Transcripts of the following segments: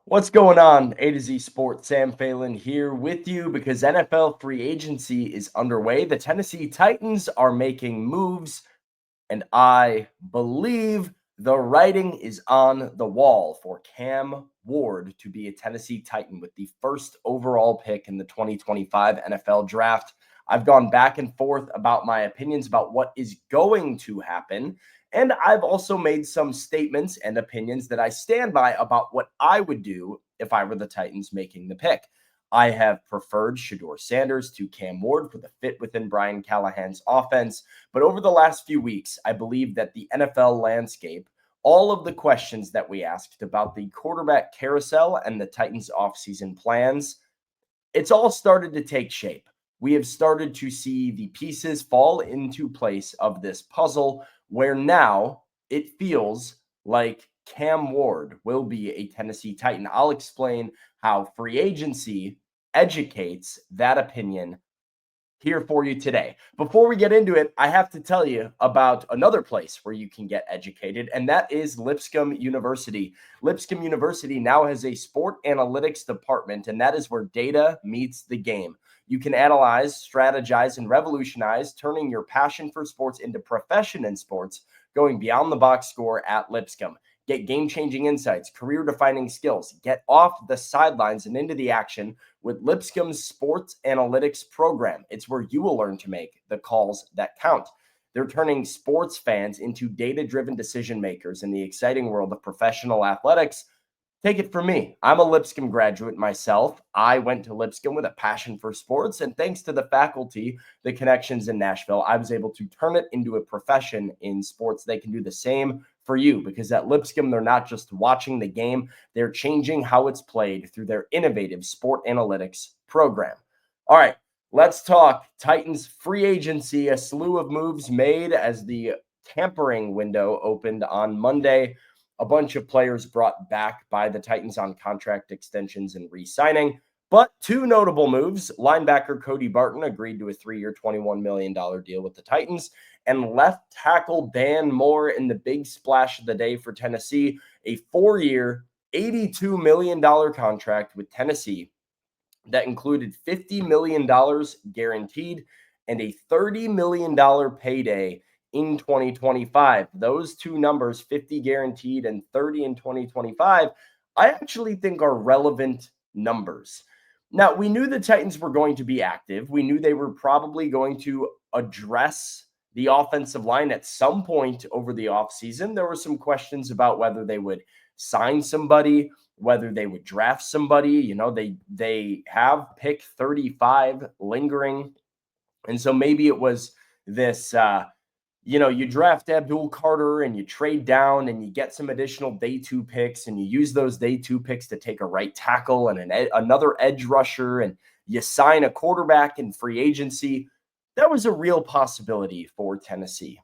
What's going on? A to Z Sports, Sam Phelan here with you because NFL free agency is underway. The Tennessee Titans are making moves, and I believe the writing is on the wall for Cam Ward to be a Tennessee Titan with the first overall pick in the 2025 NFL Draft. I've gone back and forth about my opinions about what is going to happen. And I've also made some statements and opinions that I stand by about what I would do if I were the Titans making the pick. I have preferred Shedeur Sanders to Cam Ward for the fit within Brian Callahan's offense. But over the last few weeks, I believe that the NFL landscape, all of the questions that we asked about the quarterback carousel and the Titans offseason plans, it's all started to take shape. We have started to see the pieces fall into place of this puzzle where now it feels like Cam Ward will be a Tennessee Titan. I'll explain how free agency educates that opinion here for you today. Before we get into it, I have to tell you about another place where you can get educated, and that is Lipscomb University. Lipscomb University now has a sport analytics department, and that is where data meets the game. You can analyze, strategize, and revolutionize, turning your passion for sports into profession in sports, going beyond the box score at Lipscomb. Get game-changing insights, career-defining skills, get off the sidelines and into the action with Lipscomb's Sports Analytics program. It's where you will learn to make the calls that count. They're turning sports fans into data-driven decision makers in the exciting world of professional athletics. Take it from me. I'm a Lipscomb graduate myself. I went to Lipscomb with a passion for sports, and thanks to the faculty, the connections in Nashville, I was able to turn it into a profession in sports. They can do the same for you because at Lipscomb, they're not just watching the game, they're changing how it's played through their innovative sport analytics program. All right, let's talk Titans free agency, a slew of moves made as the tampering window opened on Monday. A bunch of players brought back by the Titans on contract extensions and re-signing. But two notable moves. Linebacker Cody Barton agreed to a 3-year, $21 million deal with the Titans. And left tackle Dan Moore in the big splash of the day for Tennessee, a 4-year, $82 million contract with Tennessee that included $50 million guaranteed and a $30 million payday in 2025. Those two numbers, 50 guaranteed and 30 in 2025, I actually think are relevant numbers. Now, we knew the Titans were going to be active. We knew they were probably going to address the offensive line at some point over the offseason. There were some questions about whether they would sign somebody, whether they would draft somebody. You know, they have pick 35 lingering. And so maybe it was this you draft Abdul Carter and you trade down and you get some additional day 2 picks and you use those day 2 picks to take a right tackle and another edge rusher and you sign a quarterback in free agency. That was a real possibility for Tennessee.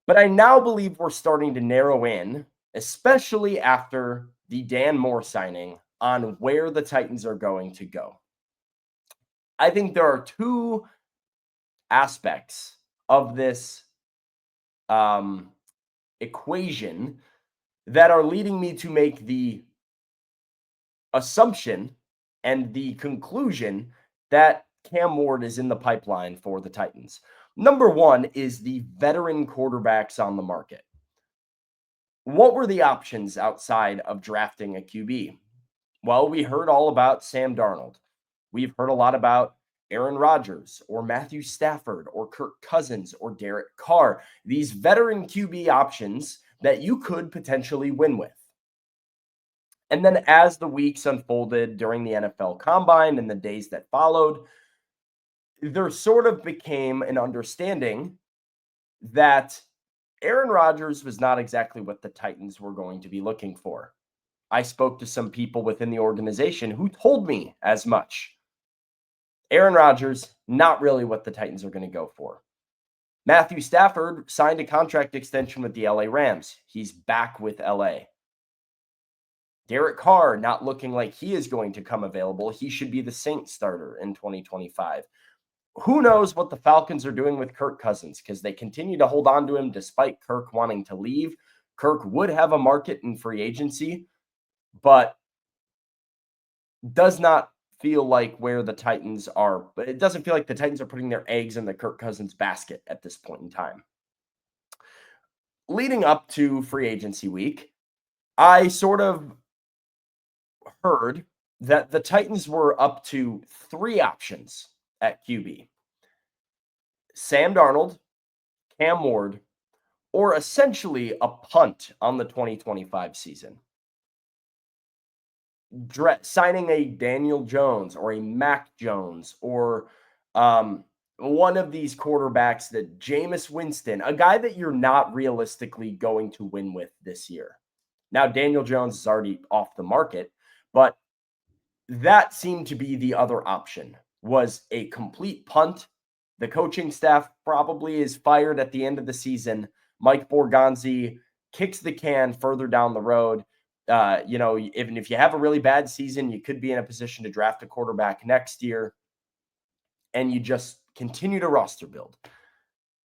But I now believe we're starting to narrow in, especially after the Dan Moore signing, on where the Titans are going to go. I think there are two aspects of this equation that are leading me to make the assumption and the conclusion that Cam Ward is in the pipeline for the Titans. Number one is the veteran quarterbacks on the market. What were the options outside of drafting a QB? Well, we heard all about Sam Darnold. We've heard a lot about Aaron Rodgers or Matthew Stafford or Kirk Cousins or Derek Carr, these veteran QB options that you could potentially win with. And then as the weeks unfolded during the NFL Combine and the days that followed, there sort of became an understanding that Aaron Rodgers was not exactly what the Titans were going to be looking for. I spoke to some people within the organization who told me as much. Aaron Rodgers, not really what the Titans are going to go for. Matthew Stafford signed a contract extension with the LA Rams. He's back with LA. Derek Carr, not looking like he is going to come available. He should be the Saints starter in 2025. Who knows what the Falcons are doing with Kirk Cousins, because they continue to hold on to him despite Kirk wanting to leave. Kirk would have a market in free agency, but does not feel like where the Titans are, but it doesn't feel like the Titans are putting their eggs in the Kirk Cousins basket at this point in time. Leading up to free agency week, I sort of heard that the Titans were up to three options at QB: Sam Darnold, Cam Ward, or essentially a punt on the 2025 season. Signing a Daniel Jones or a Mac Jones or one of these quarterbacks, that Jameis Winston, a guy that you're not realistically going to win with this year. Now, Daniel Jones is already off the market, but that seemed to be the other option, was a complete punt. The coaching staff probably is fired at the end of the season. Mike Borgonzi kicks the can further down the road. Even if you have a really bad season, you could be in a position to draft a quarterback next year, and you just continue to roster build.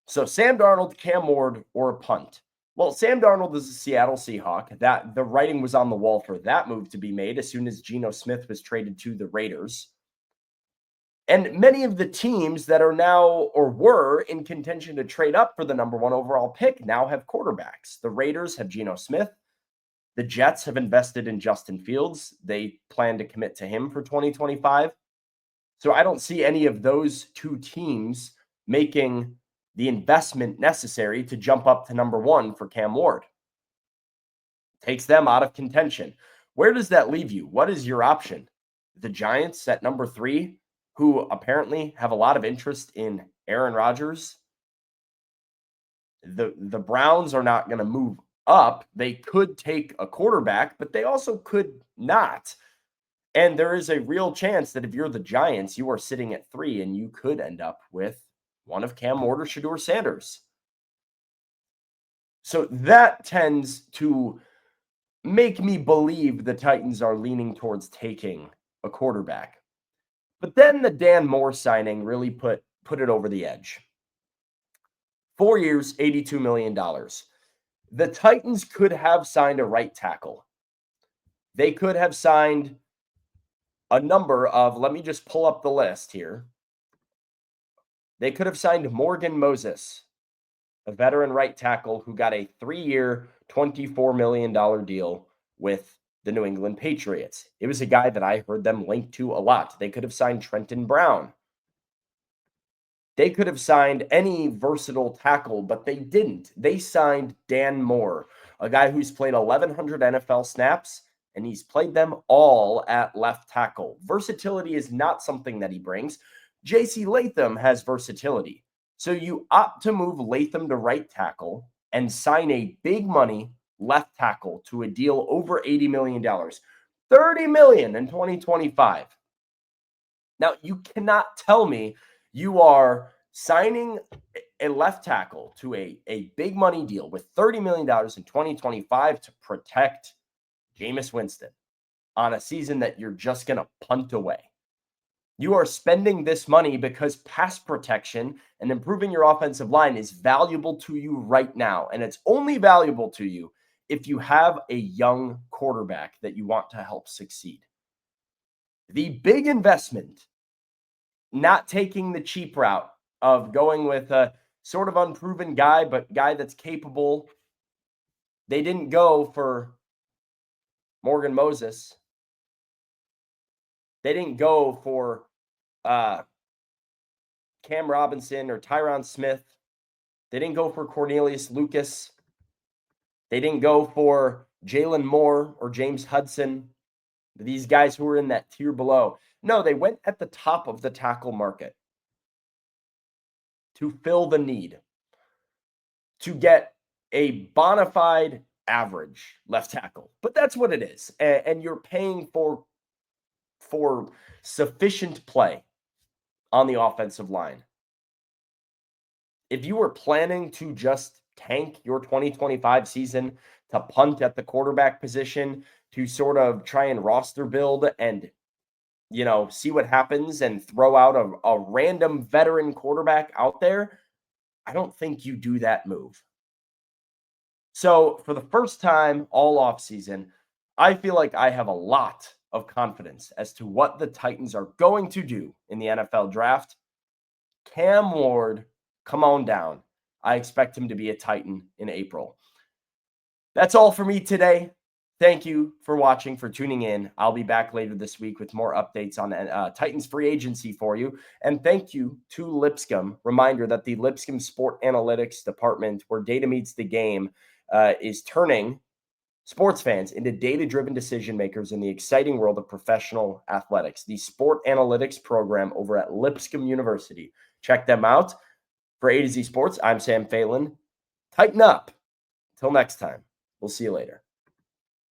So Sam Darnold, Cam Ward, or a punt. Well, Sam Darnold is a Seattle Seahawk. That the writing was on the wall for that move to be made as soon as Geno Smith was traded to the Raiders. And many of the teams that are now or were in contention to trade up for the number one overall pick now have quarterbacks. The Raiders have Geno Smith. The Jets have invested in Justin Fields. They plan to commit to him for 2025. So I don't see any of those two teams making the investment necessary to jump up to number one for Cam Ward. Takes them out of contention. Where does that leave you? What is your option? The Giants at number 3, who apparently have a lot of interest in Aaron Rodgers. The Browns are not going to move up. They could take a quarterback, but they also could not. And there is a real chance that if you're the Giants, you are sitting at 3 and you could end up with one of Cam Ward or Shedeur Sanders. So that tends to make me believe the Titans are leaning towards taking a quarterback. But then the Dan Moore signing really put it over the edge. 4 years, $82 million. The Titans could have signed a right tackle. They could have signed a number of, let me just pull up the list here. They could have signed Morgan Moses, a veteran right tackle who got a 3-year, $24 million deal with the New England Patriots. It was a guy that I heard them linked to a lot. They could have signed Trenton Brown. They could have signed any versatile tackle, but they didn't. They signed Dan Moore, a guy who's played 1,100 NFL snaps, and he's played them all at left tackle. Versatility is not something that he brings. J.C. Latham has versatility. So you opt to move Latham to right tackle and sign a big money left tackle to a deal over $80 million. $30 million in 2025. Now, you cannot tell me you are signing a left tackle to a big money deal with $30 million in 2025 to protect Jameis Winston on a season that you're just going to punt away. You are spending this money because pass protection and improving your offensive line is valuable to you right now. And it's only valuable to you if you have a young quarterback that you want to help succeed. The big investment, not taking the cheap route of going with a sort of unproven guy, but guy that's capable. They didn't go for Morgan Moses. They didn't go for Cam Robinson or Tyron Smith. They didn't go for Cornelius Lucas. They didn't go for Jalen Moore or James Hudson, these guys who were in that tier below. No, they went at the top of the tackle market to fill the need, to get a bona fide average left tackle. But that's what it is. And you're paying for sufficient play on the offensive line. If you were planning to just tank your 2025 season to punt at the quarterback position, to sort of try and roster build and, see what happens and throw out a random veteran quarterback out there, I don't think you do that move. So for the first time all offseason, I feel like I have a lot of confidence as to what the Titans are going to do in the NFL draft. Cam Ward, come on down. I expect him to be a Titan in April. That's all for me today. Thank you for watching, for tuning in. I'll be back later this week with more updates on Titans free agency for you. And thank you to Lipscomb. Reminder that the Lipscomb Sport Analytics Department, where data meets the game, is turning sports fans into data-driven decision makers in the exciting world of professional athletics. The Sport Analytics program over at Lipscomb University. Check them out. For A to Z Sports, I'm Sam Phelan. Tighten up. Till next time. We'll see you later.